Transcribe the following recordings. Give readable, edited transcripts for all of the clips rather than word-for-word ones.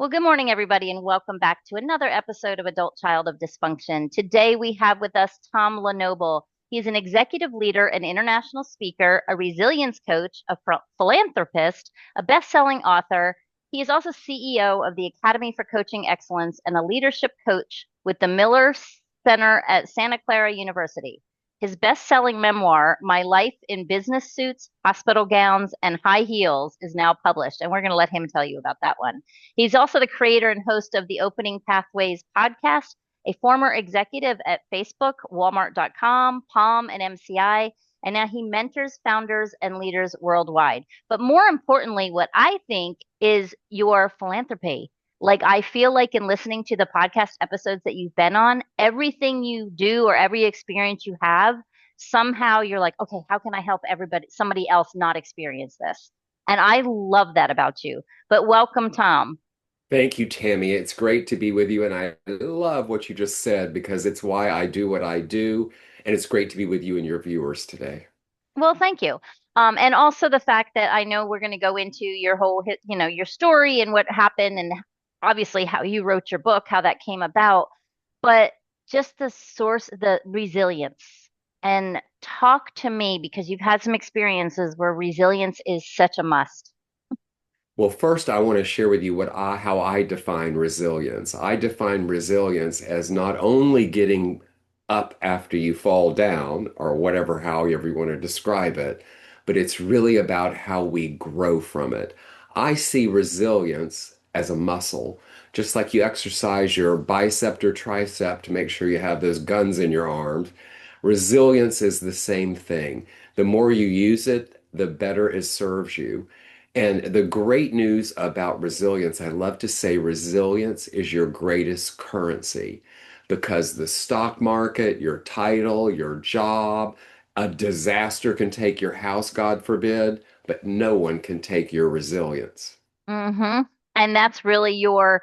Well, good morning, everybody, and welcome back to another episode of Adult Child of Dysfunction. Today, we have with us Tom Lenoble. He's an executive leader, an international speaker, a resilience coach, a philanthropist, a best-selling author. He is also CEO of the Academy for Coaching Excellence and a leadership coach with the Miller Center at Santa Clara University. His best-selling memoir, My Life in Business Suits, Hospital Gowns, and High Heels, is now published, and we're going to let him tell you about that one. He's also the creator and host of the Opening Pathways podcast, a former executive at Facebook, Walmart.com, Palm, and MCI, and now he mentors founders and leaders worldwide. But more importantly, what I think is your philanthropy. Like, I feel like in listening to the podcast episodes that you've been on, everything you do or every experience you have, somehow you're like, okay, how can I help somebody else not experience this? And I love that about you. But welcome, Tom. Thank you, Tammy. It's great to be with you. And I love what you just said because it's why I do what I do. And it's great to be with you and your viewers today. Well, thank you. And also the fact that I know we're going to go into your whole, your story and what happened, and obviously how you wrote your book, how that came about, but just the source, the resilience. And talk to me because you've had some experiences where resilience is such a must. Well, first, I want to share with you how I define resilience. I define resilience as not only getting up after you fall down, or whatever, however you want to describe it, but it's really about how we grow from it. I see resilience as a muscle, just like you exercise your bicep or tricep to make sure you have those guns in your arms. Resilience is the same thing. The more you use it, the better it serves you. And the great news about resilience, I love to say resilience is your greatest currency because the stock market, your title, your job, a disaster can take your house, God forbid, but no one can take your resilience. Mm-hmm. And that's really your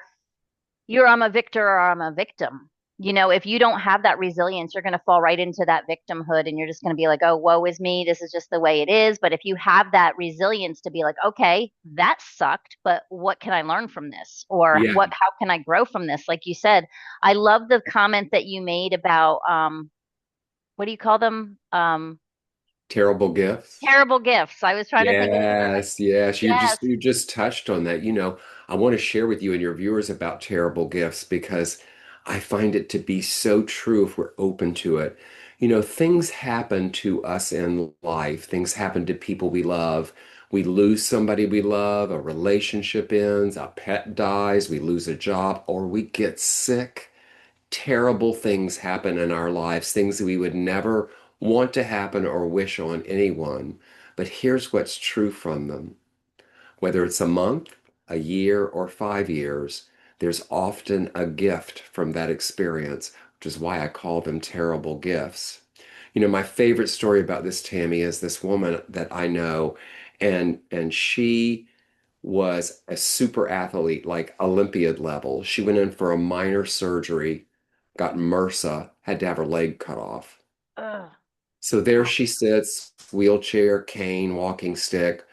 I'm a victor or I'm a victim. If you don't have that resilience, you're going to fall right into that victimhood and you're just going to be like, oh, woe is me. This is just the way it is. But if you have that resilience to be like, okay, that sucked, but what can I learn from this? Or Yeah, how can I grow from this? Like you said, I love the comment that you made about, what do you call them? terrible gifts. Terrible gifts. I was trying to think of the word. Yes, yes. You Yes. just you just touched on that. I want to share with you and your viewers about terrible gifts because I find it to be so true if we're open to it. Things happen to us in life. Things happen to people we love. We lose somebody we love, a relationship ends, a pet dies, we lose a job, or we get sick. Terrible things happen in our lives, things that we would never want to happen or wish on anyone. But here's what's true from them. Whether it's a month, a year, or 5 years, there's often a gift from that experience, which is why I call them terrible gifts. My favorite story about this, Tammy, is this woman that I know, and she was a super athlete, like Olympiad level. She went in for a minor surgery, got MRSA, had to have her leg cut off. Ugh. So there she sits, wheelchair, cane, walking stick.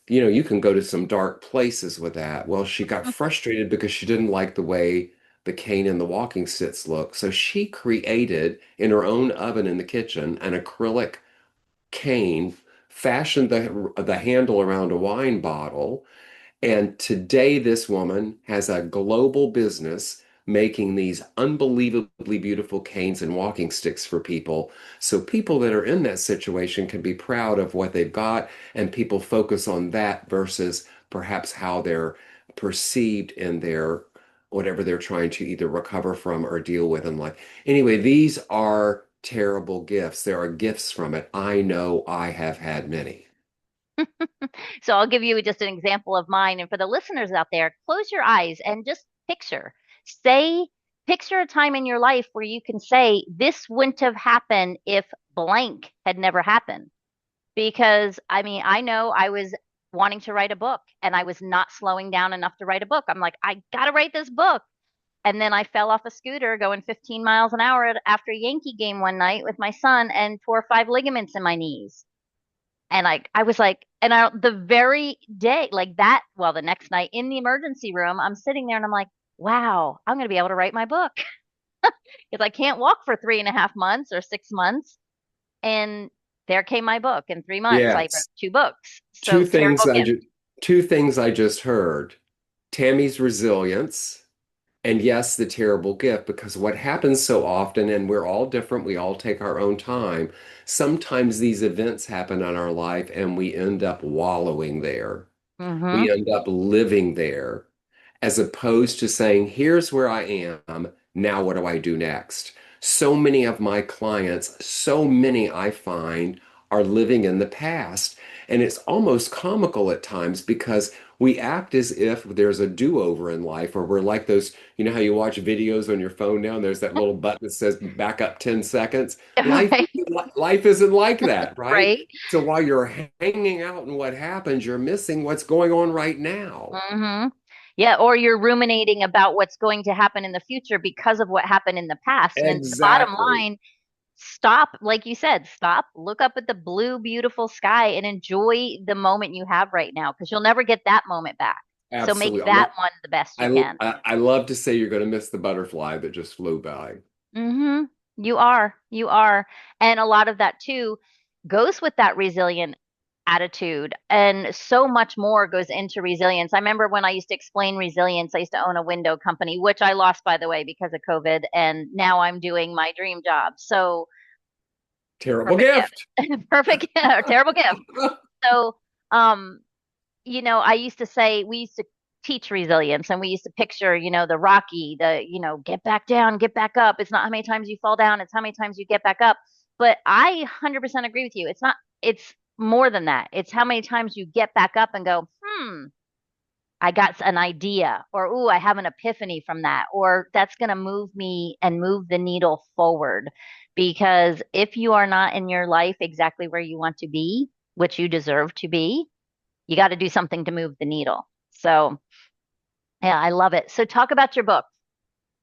You can go to some dark places with that. Well, she got frustrated because she didn't like the way the cane and the walking sticks look. So she created in her own oven in the kitchen an acrylic cane, fashioned the handle around a wine bottle, and today, this woman has a global business making these unbelievably beautiful canes and walking sticks for people. So, people that are in that situation can be proud of what they've got, and people focus on that versus perhaps how they're perceived in their whatever they're trying to either recover from or deal with in life. Anyway, these are terrible gifts. There are gifts from it. I know I have had many. So I'll give you just an example of mine. And for the listeners out there, close your eyes and just say, picture a time in your life where you can say, this wouldn't have happened if blank had never happened. Because I mean, I know I was wanting to write a book and I was not slowing down enough to write a book. I'm like, I got to write this book. And then I fell off a scooter going 15 miles an hour after a Yankee game one night with my son and tore 5 ligaments in my knees. And I was like, and the very day, like that, well, the next night in the emergency room, I'm sitting there and I'm like, wow, I'm going to be able to write my book because I can't walk for 3.5 months or 6 months. And there came my book. In 3 months, I wrote Yes. two books. Two So things terrible I gift. just two things I just heard. Tammy's resilience. And yes, the terrible gift, because what happens so often, and we're all different, we all take our own time. Sometimes these events happen in our life and we end up wallowing there. Mm-hmm. We end up living there as opposed to saying, here's where I am. Now, what do I do next? So many of my clients, so many I find are living in the past. And it's almost comical at times because we act as if there's a do-over in life, or we're like those, you know how you watch videos on your phone now and there's that little button that says back up 10 seconds. Right. Life isn't like that, right? Right. So while you're hanging out in what happens, you're missing what's going on right now. Mm-hmm. Yeah, or you're ruminating about what's going to happen in the future because of what happened in the past. And the bottom Exactly. line, stop, like you said, stop, look up at the blue, beautiful sky and enjoy the moment you have right now because you'll never get that moment back. So make Absolutely. that one the best you can. I love to say you're going to miss the butterfly that just flew by. Mm-hmm. You are. You are. And a lot of that too goes with that resilient attitude. And so much more goes into resilience. I remember when I used to explain resilience, I used to own a window company, which I lost, by the way, because of COVID. And now I'm doing my dream job. So Terrible perfect gift. gift. Perfect, terrible gift. So, um, I used to say we used to teach resilience and we used to picture, the Rocky, get back down, get back up. It's not how many times you fall down, it's how many times you get back up. But I 100% agree with you. It's not, it's more than that. It's how many times you get back up and go, I got an idea, or, ooh, I have an epiphany from that, or that's going to move me and move the needle forward. Because if you are not in your life exactly where you want to be, which you deserve to be, you got to do something to move the needle. So, yeah, I love it. So, talk about your book.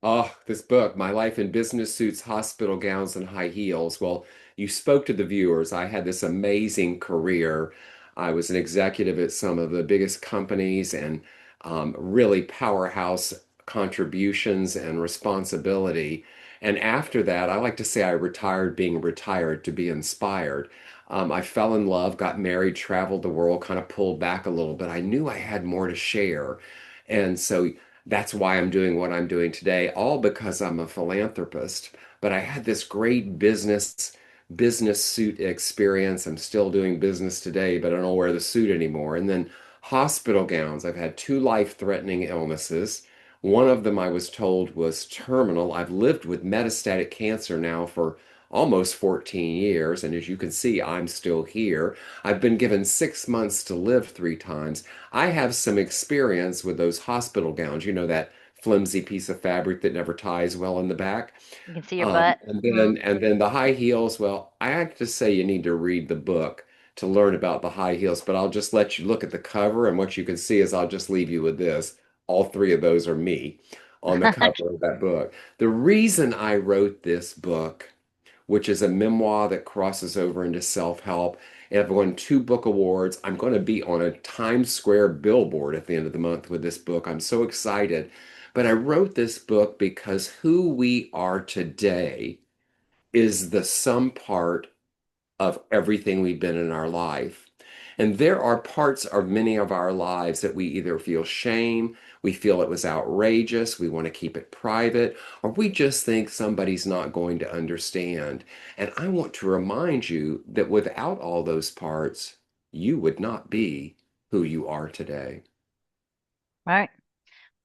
Oh, this book, My Life in Business Suits, Hospital Gowns, and High Heels. Well, you spoke to the viewers. I had this amazing career. I was an executive at some of the biggest companies and really powerhouse contributions and responsibility. And after that, I like to say I retired being retired to be inspired. I fell in love, got married, traveled the world, kind of pulled back a little bit. I knew I had more to share. And so that's why I'm doing what I'm doing today, all because I'm a philanthropist. But I had this great business suit experience. I'm still doing business today, but I don't wear the suit anymore. And then hospital gowns. I've had two life-threatening illnesses. One of them I was told was terminal. I've lived with metastatic cancer now for almost 14 years, and as you can see, I'm still here. I've been given 6 months to live three times. I have some experience with those hospital gowns, you know, that flimsy piece of fabric that never ties well in the back. You can see your butt. And Mm. then the high heels, well, I have to say you need to read the book to learn about the high heels, but I'll just let you look at the cover, and what you can see is I'll just leave you with this. All three of those are me on the cover of that book. The reason I wrote this book, which is a memoir that crosses over into self-help. And I've won two book awards. I'm going to be on a Times Square billboard at the end of the month with this book. I'm so excited. But I wrote this book because who we are today is the sum part of everything we've been in our life. And there are parts of many of our lives that we either feel shame, we feel it was outrageous, we want to keep it private, or we just think somebody's not going to understand. And I want to remind you that without all those parts, you would not be who you are today. Right.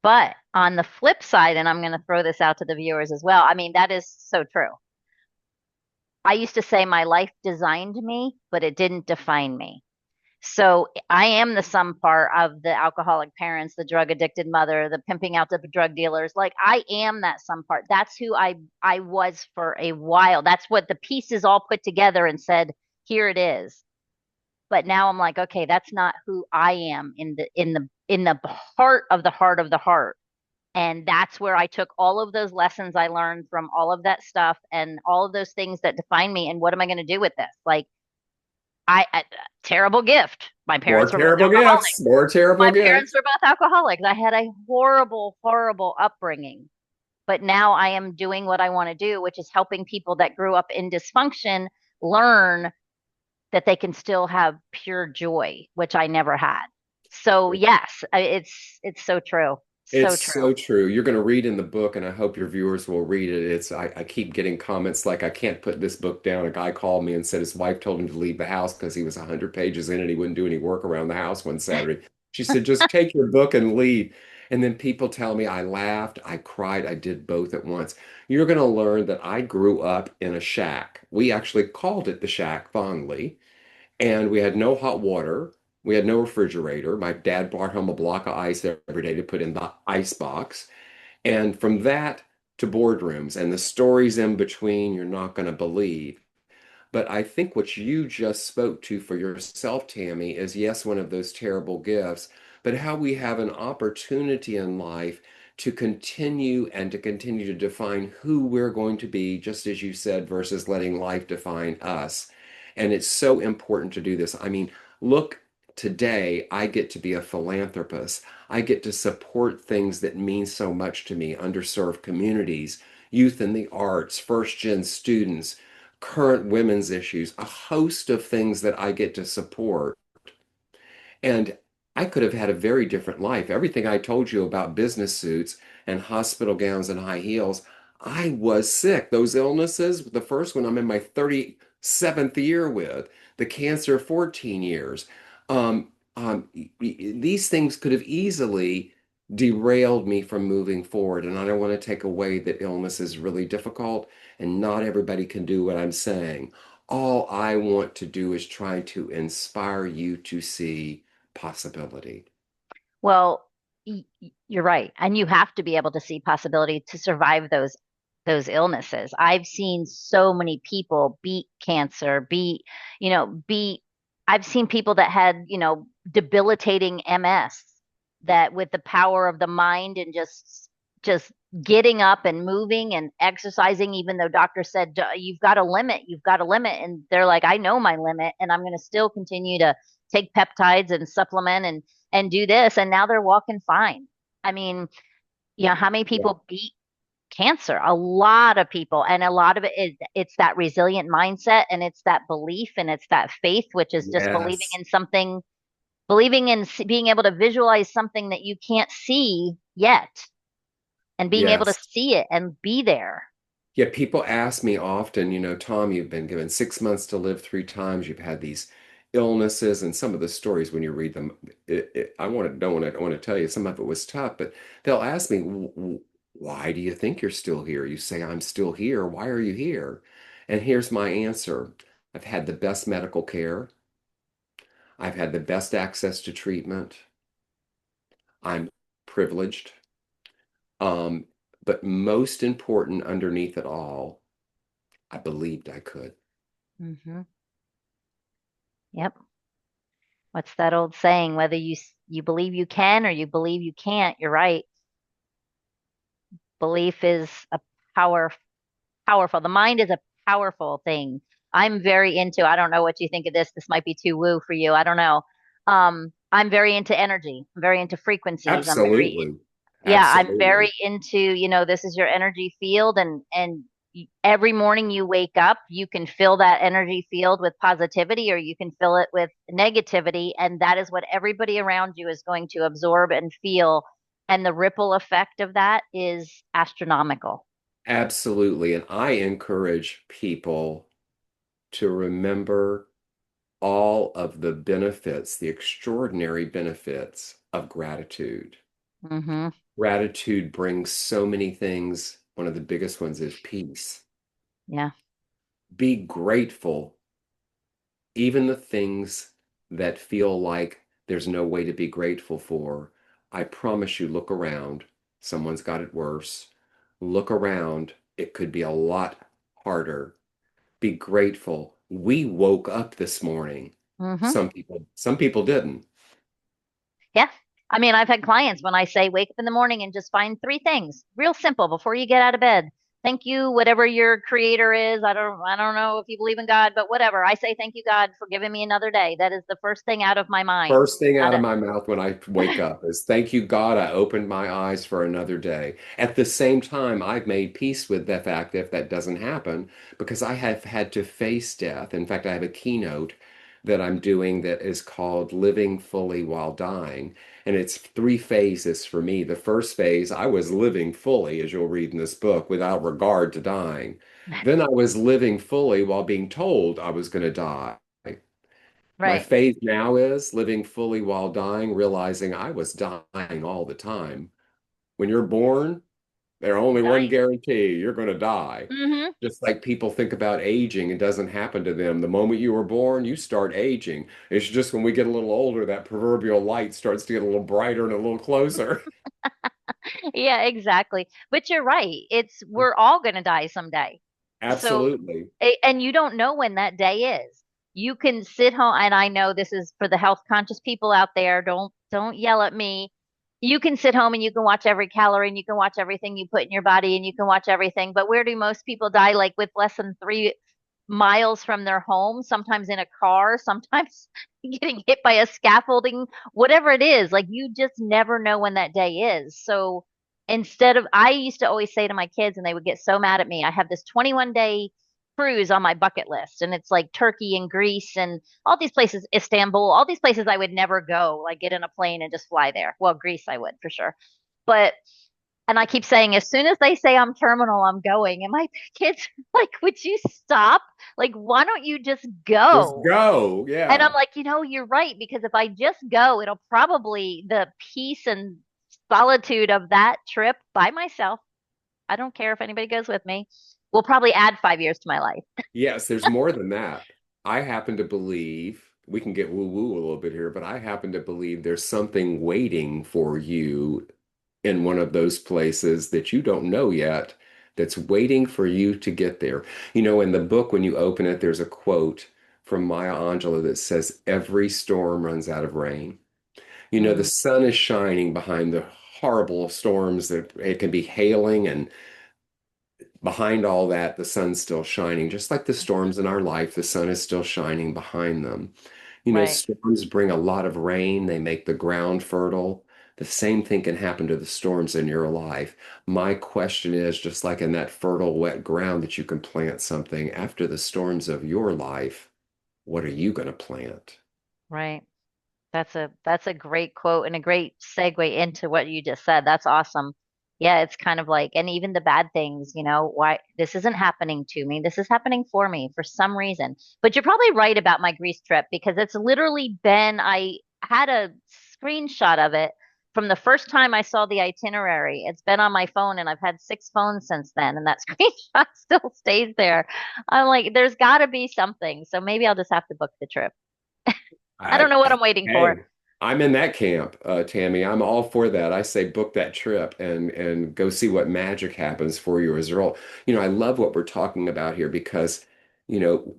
But on the flip side, and I'm going to throw this out to the viewers as well. I mean, that is so true. I used to say my life designed me, but it didn't define me. So I am the sum part of the alcoholic parents, the drug addicted mother, the pimping out the drug dealers. Like I am that sum part. That's who I was for a while. That's what the pieces all put together and said, here it is. But now I'm like, okay, that's not who I am in the heart of the heart of the heart. And that's where I took all of those lessons I learned from all of that stuff and all of those things that define me. And what am I going to do with this? Like I terrible gift. My More parents were both terrible alcoholics. gifts, more terrible My parents gifts. were both alcoholics. I had a horrible, horrible upbringing. But now I am doing what I want to do, which is helping people that grew up in dysfunction learn that they can still have pure joy, which I never had. So yes, it's so true. So It's true. so true. You're going to read in the book, and I hope your viewers will read it. I keep getting comments like, I can't put this book down. A guy called me and said his wife told him to leave the house because he was 100 pages in and he wouldn't do any work around the house one Saturday. She said, just take your book and leave. And then people tell me I laughed, I cried, I did both at once. You're going to learn that I grew up in a shack. We actually called it the shack fondly. And we had no hot water. We had no refrigerator. My dad brought home a block of ice every day to put in the ice box. And from that to boardrooms and the stories in between, you're not going to believe. But I think what you just spoke to for yourself, Tammy, is yes, one of those terrible gifts, but how we have an opportunity in life to continue to define who we're going to be, just as you said, versus letting life define us. And it's so important to do this. I mean, look, today I get to be a philanthropist. I get to support things that mean so much to me, underserved communities, youth in the arts, first gen students, current women's issues, a host of things that I get to support. And I could have had a very different life. Everything I told you about business suits and hospital gowns and high heels, I was sick. Those illnesses, the first one I'm in my 37th year with, the cancer 14 years. These things could have easily derailed me from moving forward. And I don't want to take away that illness is really difficult and not everybody can do what I'm saying. All I want to do is try to inspire you to see possibility. Well, you're right, and you have to be able to see possibility to survive those illnesses. I've seen so many people beat cancer, beat. I've seen people that had debilitating MS that with the power of the mind and just getting up and moving and exercising, even though doctors said you've got a limit, and they're like, I know my limit, and I'm going to still continue to take peptides and supplement and do this, and now they're walking fine. I mean, how many Yeah. people beat cancer? A lot of people, and a lot of it is it's that resilient mindset, and it's that belief, and it's that faith, which is just believing Yes. in something, believing in being able to visualize something that you can't see yet, and being able to Yes. see it and be there. Yeah, people ask me often, Tom, you've been given 6 months to live three times. You've had these illnesses, and some of the stories when you read them, I want to don't want to I want to tell you some of it was tough, but they'll ask me, Why do you think you're still here?" You say, "I'm still here. Why are you here?" And here's my answer. I've had the best medical care. I've had the best access to treatment. I'm privileged. Um, but most important underneath it all, I believed I could. Hmm. Yep. What's that old saying? Whether you believe you can or you believe you can't, you're right. Belief is a power powerful. The mind is a powerful thing. I'm very into, I don't know what you think of this. This might be too woo for you. I don't know. I'm very into energy. I'm very into frequencies. I'm very, Absolutely. yeah, I'm very Absolutely. into, this is your energy field, and every morning you wake up, you can fill that energy field with positivity or you can fill it with negativity, and that is what everybody around you is going to absorb and feel, and the ripple effect of that is astronomical. Absolutely. And I encourage people to remember all of the benefits, the extraordinary benefits of gratitude. Hmm. Gratitude brings so many things. One of the biggest ones is peace. Yeah. Be grateful, even the things that feel like there's no way to be grateful for. I promise you, look around. Someone's got it worse. Look around. It could be a lot harder. Be grateful. We woke up this morning. Hmm. Some people didn't. Yeah. I mean, I've had clients when I say wake up in the morning and just find three things, real simple, before you get out of bed. Thank you, whatever your creator is. I don't know if you believe in God, but whatever. I say thank you, God, for giving me another day. That is the first thing out of my mind. First thing Out out of of my mouth when I wake up is thank you, God, I opened my eyes for another day. At the same time, I've made peace with the fact if that doesn't happen because I have had to face death. In fact, I have a keynote that I'm doing that is called Living Fully While Dying. And it's three phases for me. The first phase, I was living fully, as you'll read in this book, without regard to dying. Then I was living fully while being told I was going to die. My right, faith now is living fully while dying, realizing I was dying all the time. When you're born, there's only one dying. guarantee, you're going to die. Hmm. Just like people think about aging, it doesn't happen to them. The moment you were born, you start aging. It's just when we get a little older, that proverbial light starts to get a little brighter and a little closer. Yeah, exactly. But you're right. We're all going to die someday. So, Absolutely. and you don't know when that day is. You can sit home, and I know this is for the health conscious people out there. Don't yell at me. You can sit home and you can watch every calorie and you can watch everything you put in your body and you can watch everything. But where do most people die? Like with less than 3 miles from their home, sometimes in a car, sometimes getting hit by a scaffolding, whatever it is. Like you just never know when that day is. So I used to always say to my kids, and they would get so mad at me, I have this 21-day cruise on my bucket list, and it's like Turkey and Greece and all these places, Istanbul, all these places I would never go, like get in a plane and just fly there. Well, Greece I would for sure. But and I keep saying, as soon as they say I'm terminal, I'm going. And my kids are like, would you stop? Like, why don't you just Just go? go. And I'm Yeah. like, you're right, because if I just go, it'll probably the peace and solitude of that trip by myself. I don't care if anybody goes with me. Will probably add 5 years to my life. Yes, there's more than that. I happen to believe, we can get woo-woo a little bit here, but I happen to believe there's something waiting for you in one of those places that you don't know yet that's waiting for you to get there. You know, in the book, when you open it, there's a quote from Maya Angelou that says, "Every storm runs out of rain." You know, the Mm, sun is shining behind the horrible storms that it can be hailing, and behind all that, the sun's still shining. Just like the storms in our life, the sun is still shining behind them. You know, right, storms bring a lot of rain, they make the ground fertile. The same thing can happen to the storms in your life. My question is, just like in that fertile, wet ground that you can plant something, after the storms of your life, what are you going to plant? right. That's a great quote and a great segue into what you just said. That's awesome. Yeah, it's kind of like, and even the bad things, why this isn't happening to me. This is happening for me for some reason. But you're probably right about my Greece trip because it's literally I had a screenshot of it from the first time I saw the itinerary. It's been on my phone and I've had 6 phones since then, and that screenshot still stays there. I'm like, there's got to be something. So maybe I'll just have to book the trip. I don't I, know what I'm waiting for. hey, I'm in that camp, Tammy. I'm all for that. I say book that trip and go see what magic happens for you as a result. You know, I love what we're talking about here because,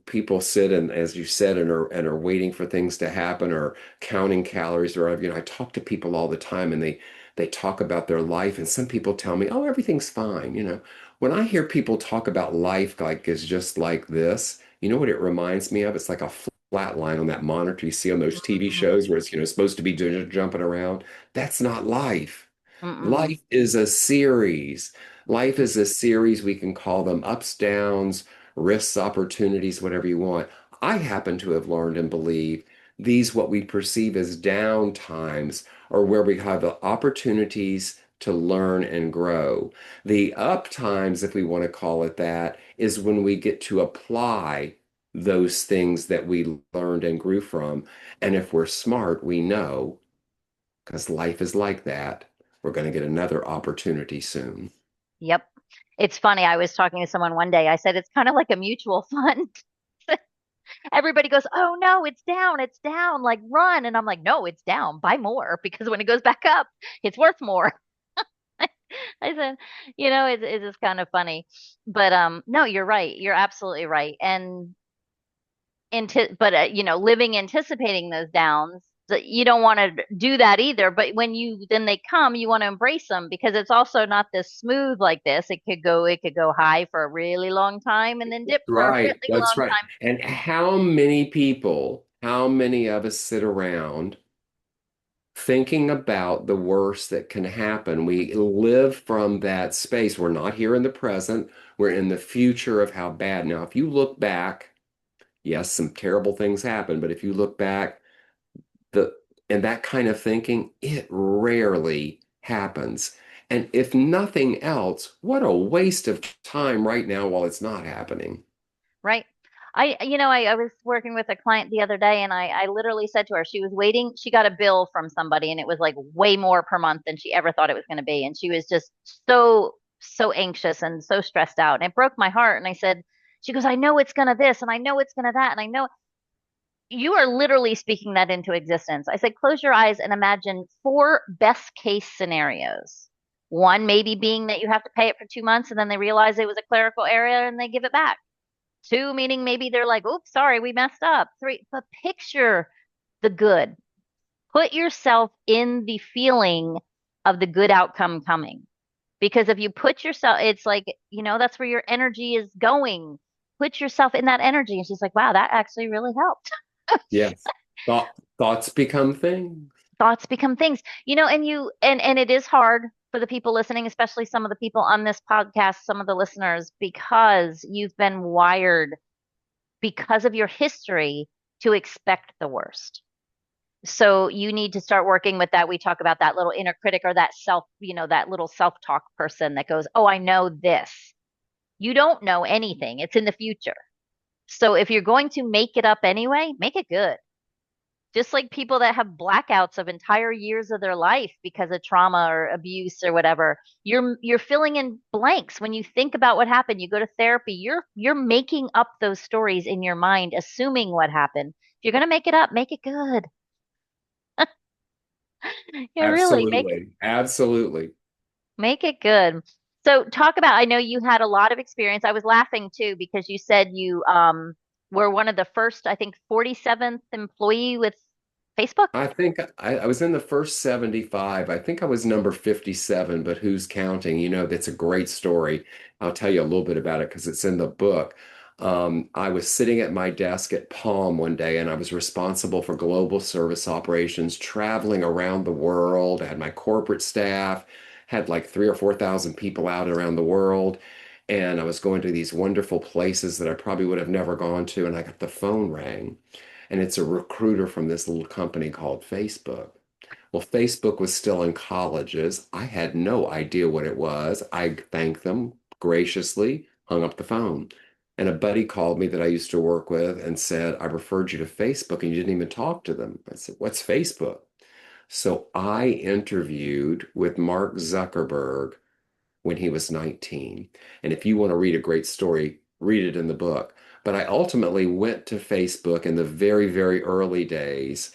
people sit and, as you said, and are waiting for things to happen or counting calories or, I talk to people all the time and they talk about their life and some people tell me, oh, everything's fine. When I hear people talk about life like it's just like this, you know what it reminds me of? It's like a flat line on that monitor you see on those TV Mm, shows where it's, supposed to be jumping around. That's not life. mm-mm. Life is a series. Life is a series. We can call them ups, downs, risks, opportunities, whatever you want. I happen to have learned and believe these, what we perceive as down times, are where we have the opportunities to learn and grow. The up times, if we want to call it that, is when we get to apply those things that we learned and grew from. And if we're smart, we know, because life is like that, we're going to get another opportunity soon. Yep. It's funny. I was talking to someone one day. I said it's kind of like a mutual fund. Everybody goes, "Oh no, it's down, like run." And I'm like, "No, it's down. Buy more because when it goes back up, it's worth more." I said, it's just kind of funny. But no, you're right. You're absolutely right. And living anticipating those downs. So you don't want to do that either. But when then they come, you want to embrace them because it's also not this smooth like this. It could go high for a really long time and then dip for a Right. really That's long right. time. And how many people, how many of us sit around thinking about the worst that can happen? We live from that space. We're not here in the present. We're in the future of how bad. Now, if you look back, yes, some terrible things happen, but if you look back, the and that kind of thinking, it rarely happens. And if nothing else, what a waste of time right now while it's not happening. Right. I was working with a client the other day and I literally said to her, she was waiting, she got a bill from somebody and it was like way more per month than she ever thought it was going to be. And she was just so anxious and so stressed out. And it broke my heart. And I said, she goes, I know it's going to this and I know it's going to that. And I know you are literally speaking that into existence. I said, close your eyes and imagine four best case scenarios. One maybe being that you have to pay it for 2 months and then they realize it was a clerical error and they give it back. Two, meaning maybe they're like, oops, sorry, we messed up. Three, but picture the good. Put yourself in the feeling of the good outcome coming. Because if you put yourself, it's like, that's where your energy is going. Put yourself in that energy. And she's like, wow, that actually really helped. Yes. Thoughts become things. Thoughts become things, and it is hard for the people listening, especially some of the people on this podcast, some of the listeners, because you've been wired because of your history to expect the worst. So you need to start working with that. We talk about that little inner critic or that that little self-talk person that goes, oh, I know this. You don't know anything. It's in the future. So if you're going to make it up anyway, make it good. Just like people that have blackouts of entire years of their life because of trauma or abuse or whatever, you're filling in blanks when you think about what happened. You go to therapy, you're making up those stories in your mind, assuming what happened. If you're gonna make it up, make it good. Yeah, really, Absolutely. Absolutely. make it good. So talk about, I know you had a lot of experience. I was laughing too because you said you were one of the first, I think, 47th employee with Facebook. I think I was in the first 75. I think I was number 57, but who's counting? That's a great story. I'll tell you a little bit about it because it's in the book. I was sitting at my desk at Palm one day, and I was responsible for global service operations, traveling around the world. I had my corporate staff, had like 3 or 4 thousand people out around the world. And I was going to these wonderful places that I probably would have never gone to. And I got the phone rang and it's a recruiter from this little company called Facebook. Well, Facebook was still in colleges. I had no idea what it was. I thanked them graciously, hung up the phone. And a buddy called me that I used to work with and said, I referred you to Facebook and you didn't even talk to them. I said, what's Facebook? So I interviewed with Mark Zuckerberg when he was 19. And if you want to read a great story, read it in the book. But I ultimately went to Facebook in the very, very early days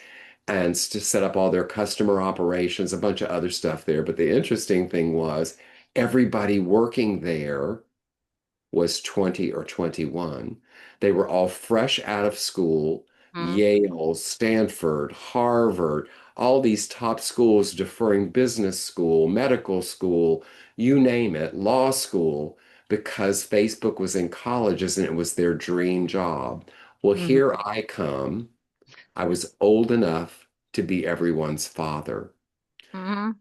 and to set up all their customer operations, a bunch of other stuff there. But the interesting thing was everybody working there was 20 or 21. They were all fresh out of school, Mm-hmm. Yale, Stanford, Harvard, all these top schools deferring business school, medical school, you name it, law school, because Facebook was in colleges and it was their dream job. Well, here I come. I was old enough to be everyone's father. Mm-hmm.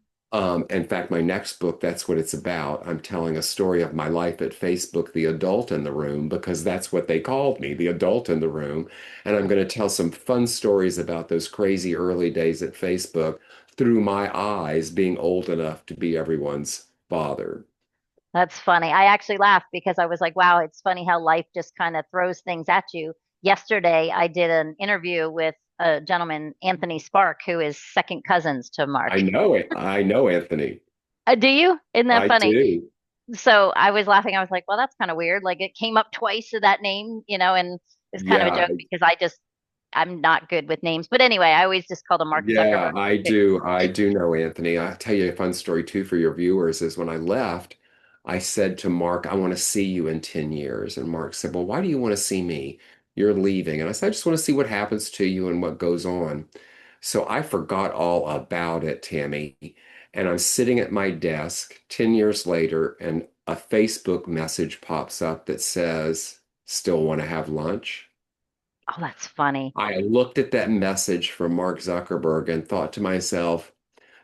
In fact, my next book, that's what it's about. I'm telling a story of my life at Facebook, the adult in the room, because that's what they called me, the adult in the room. And I'm going to tell some fun stories about those crazy early days at Facebook through my eyes, being old enough to be everyone's father. That's funny. I actually laughed because I was like, wow, it's funny how life just kind of throws things at you. Yesterday, I did an interview with a gentleman, Anthony Spark, who is second cousins to Mark. I know it. I know, Anthony. Do you? Isn't that I funny? do. So I was laughing. I was like, well, that's kind of weird. Like it came up twice to that name, and it's kind of a Yeah, joke because I'm not good with names. But anyway, I always just called him Mark yeah, Zuckerberg. I do. I do know, Anthony. I'll tell you a fun story too for your viewers is when I left, I said to Mark, I want to see you in 10 years. And Mark said, well, why do you want to see me? You're leaving. And I said, I just want to see what happens to you and what goes on. So I forgot all about it, Tammy. And I'm sitting at my desk 10 years later, and a Facebook message pops up that says, "Still want to have lunch?" Oh, that's funny. I looked at that message from Mark Zuckerberg and thought to myself,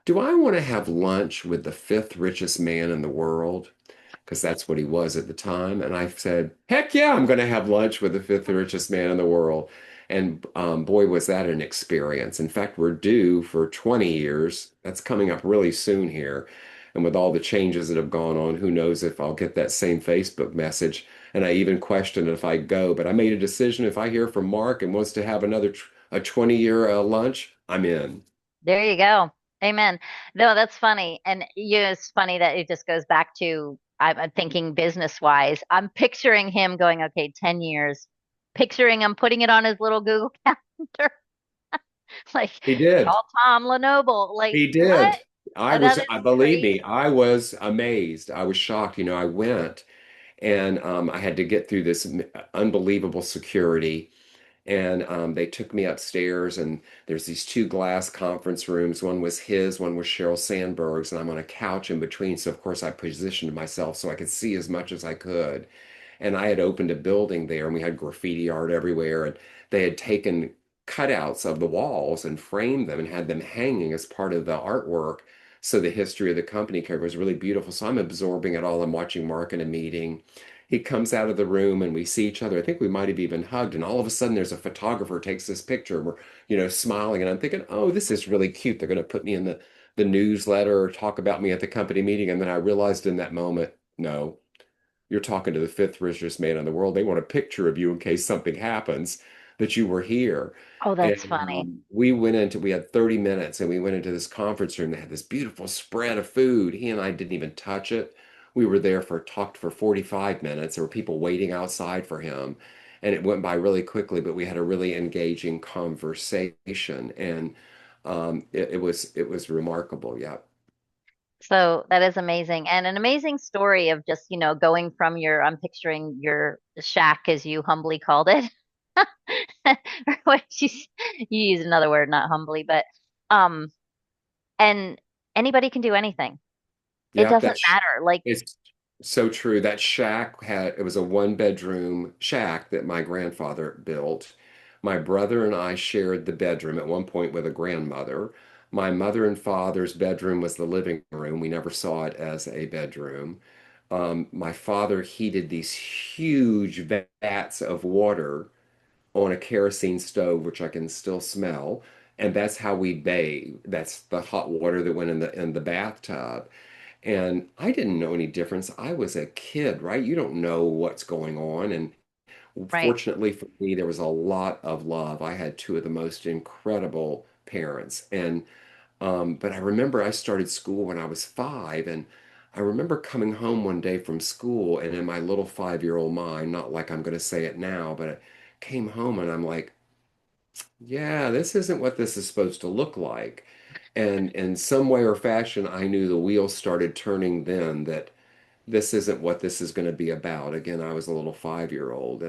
do I want to have lunch with the fifth richest man in the world? Because that's what he was at the time. And I said, heck yeah, I'm going to have lunch with the fifth richest man in the world. And boy, was that an experience. In fact, we're due for 20 years. That's coming up really soon here. And with all the changes that have gone on, who knows if I'll get that same Facebook message. And I even question if I go, but I made a decision. If I hear from Mark and wants to have a 20-year lunch, I'm in. There you go. Amen. No, that's funny. And it's funny that it just goes back to I'm thinking business wise. I'm picturing him going, okay, 10 years, picturing him putting it on his little Google Calendar, like He did. call Tom Lenoble. Like, He what? did. I That was, is I believe crazy. me, I was amazed. I was shocked. I went and I had to get through this unbelievable security. And they took me upstairs, and there's these two glass conference rooms. One was his, one was Sheryl Sandberg's, and I'm on a couch in between. So, of course, I positioned myself so I could see as much as I could. And I had opened a building there, and we had graffiti art everywhere. And they had taken cutouts of the walls and framed them and had them hanging as part of the artwork. So the history of the company cover was really beautiful. So I'm absorbing it all. I'm watching Mark in a meeting. He comes out of the room and we see each other. I think we might have even hugged. And all of a sudden, there's a photographer takes this picture. And we're, smiling. And I'm thinking, oh, this is really cute. They're going to put me in the newsletter or talk about me at the company meeting. And then I realized in that moment, no, you're talking to the fifth richest man in the world. They want a picture of you in case something happens that you were here. Oh, that's And funny. we had 30 minutes and we went into this conference room. They had this beautiful spread of food. He and I didn't even touch it. We were there talked for 45 minutes. There were people waiting outside for him. And it went by really quickly, but we had a really engaging conversation. And it was remarkable. Yeah. So that is amazing and an amazing story of just, going from I'm picturing your shack as you humbly called it. Or what you use another word, not humbly, but um and anybody can do anything. It Yeah, doesn't matter. Like, it's so true. That shack it was a one-bedroom shack that my grandfather built. My brother and I shared the bedroom at one point with a grandmother. My mother and father's bedroom was the living room. We never saw it as a bedroom. My father heated these huge vats of water on a kerosene stove, which I can still smell. And that's how we bathe. That's the hot water that went in the bathtub. And I didn't know any difference. I was a kid, right? You don't know what's going on. And right. fortunately for me, there was a lot of love. I had two of the most incredible parents. But I remember I started school when I was 5, and I remember coming home one day from school, and in my little 5-year-old mind, not like I'm going to say it now, but I came home and I'm like, yeah, this isn't what this is supposed to look like. And in some way or fashion, I knew the wheels started turning then that this isn't what this is going to be about. Again, I was a little 5-year-old,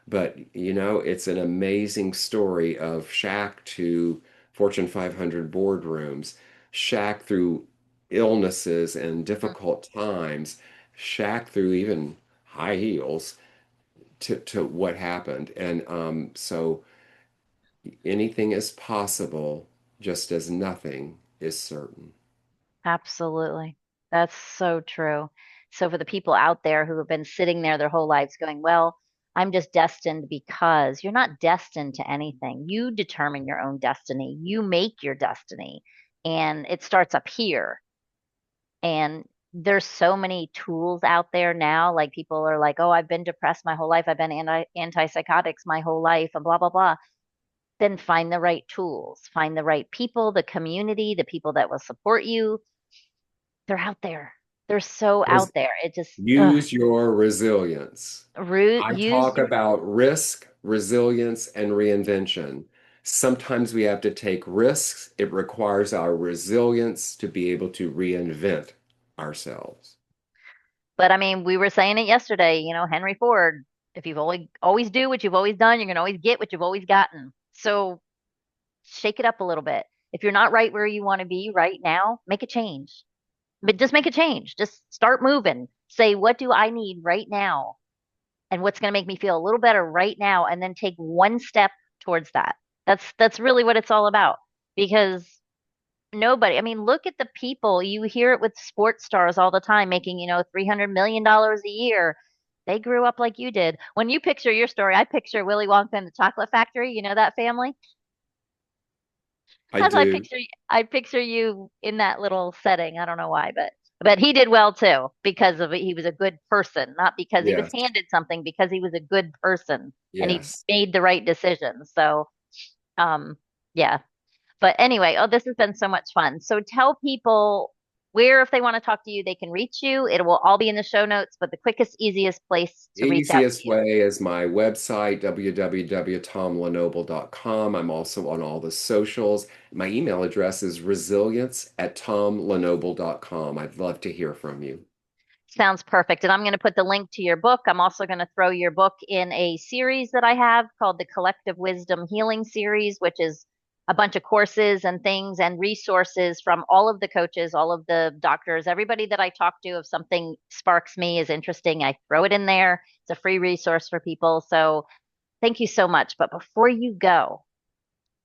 but it's an amazing story of Shaq to Fortune 500 boardrooms, Shaq through illnesses and Mhm. difficult times, Shaq through even high heels to what happened. And so anything is possible, just as nothing is certain. Absolutely. That's so true. So for the people out there who have been sitting there their whole lives going, well, I'm just destined because you're not destined to anything. You determine your own destiny. You make your destiny. And it starts up here. And there's so many tools out there now. Like people are like, oh, I've been depressed my whole life. I've been antipsychotics my whole life and blah, blah, blah. Then find the right tools, find the right people, the community, the people that will support you. They're out there. They're so out there. It just, Use your resilience. I use talk your, about risk, resilience, and reinvention. Sometimes we have to take risks. It requires our resilience to be able to reinvent ourselves. but I mean, we were saying it yesterday, Henry Ford, if you've always do what you've always done, you're going to always get what you've always gotten. So shake it up a little bit. If you're not right where you want to be right now, make a change. But just make a change. Just start moving. Say, what do I need right now? And what's going to make me feel a little better right now? And then take one step towards that. That's really what it's all about. Because nobody, I mean, look at the people. You hear it with sports stars all the time making, $300 million a year. They grew up like you did. When you picture your story, I picture Willy Wonka and the Chocolate Factory. You know that family? I As I do. picture, I picture you in that little setting. I don't know why, but he did well too because of it. He was a good person, not because he was Yes. handed something, because he was a good person and he Yes. made the right decisions. So, um, yeah. But anyway, oh, this has been so much fun. So tell people where, if they want to talk to you, they can reach you. It will all be in the show notes, but the quickest, easiest place to reach out to Easiest you. way is my website, www.tomlenoble.com. I'm also on all the socials. My email address is resilience@tomlenoble.com. I'd love to hear from you. Sounds perfect. And I'm going to put the link to your book. I'm also going to throw your book in a series that I have called the Collective Wisdom Healing Series, which is a bunch of courses and things and resources from all of the coaches, all of the doctors, everybody that I talk to. If something sparks me, is interesting, I throw it in there. It's a free resource for people. So thank you so much. But before you go,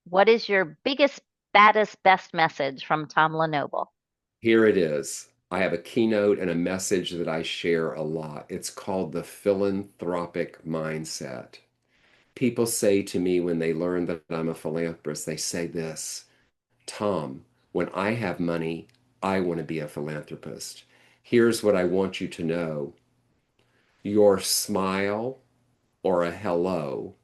what is your biggest, baddest, best message from Tom Lenoble? Here it is. I have a keynote and a message that I share a lot. It's called the Philanthropic Mindset. People say to me when they learn that I'm a philanthropist, they say this, Tom, when I have money, I want to be a philanthropist. Here's what I want you to know. Your smile or a hello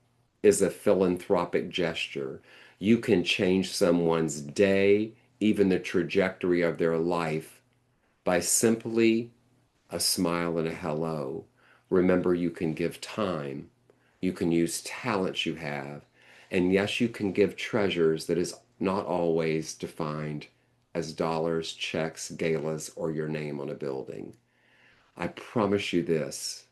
is a philanthropic gesture. You can change someone's day, even the trajectory of their life, by simply a smile and a hello. Remember, you can give time, you can use talents you have, and yes, you can give treasures that is not always defined as dollars, checks, galas, or your name on a building. I promise you this,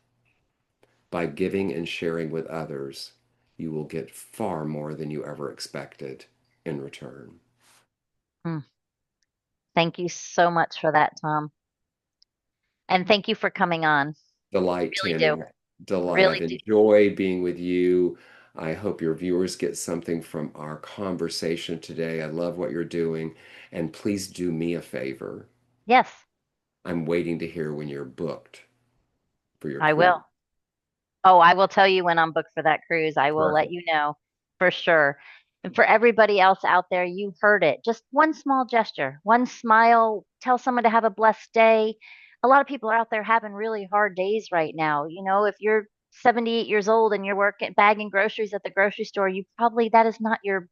by giving and sharing with others, you will get far more than you ever expected in return. Mm, thank you so much for that, Tom. And thank you for coming on. Delight, Really do. Tammy. Delight. I've Really do. enjoyed being with you. I hope your viewers get something from our conversation today. I love what you're doing. And please do me a favor. Yes, I'm waiting to hear when you're booked for your I cruise. will. Oh, I will tell you when I'm booked for that cruise. I will let Perfect. you know for sure. And for everybody else out there, you heard it. Just one small gesture, one smile, tell someone to have a blessed day. A lot of people are out there having really hard days right now. If you're 78 years old and you're working bagging groceries at the grocery store, you probably that is not your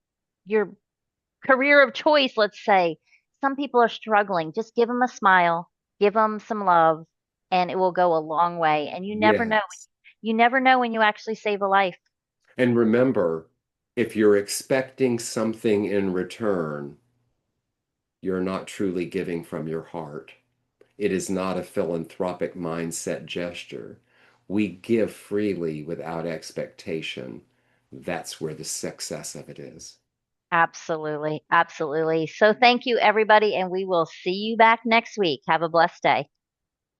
career of choice, let's say. Some people are struggling. Just give them a smile, give them some love, and it will go a long way. And you never know. Yes. You never know when you actually save a life. And remember, if you're expecting something in return, you're not truly giving from your heart. It is not a philanthropic mindset gesture. We give freely without expectation. That's where the success of it is. Absolutely. Absolutely. So thank you, everybody, and we will see you back next week. Have a blessed day.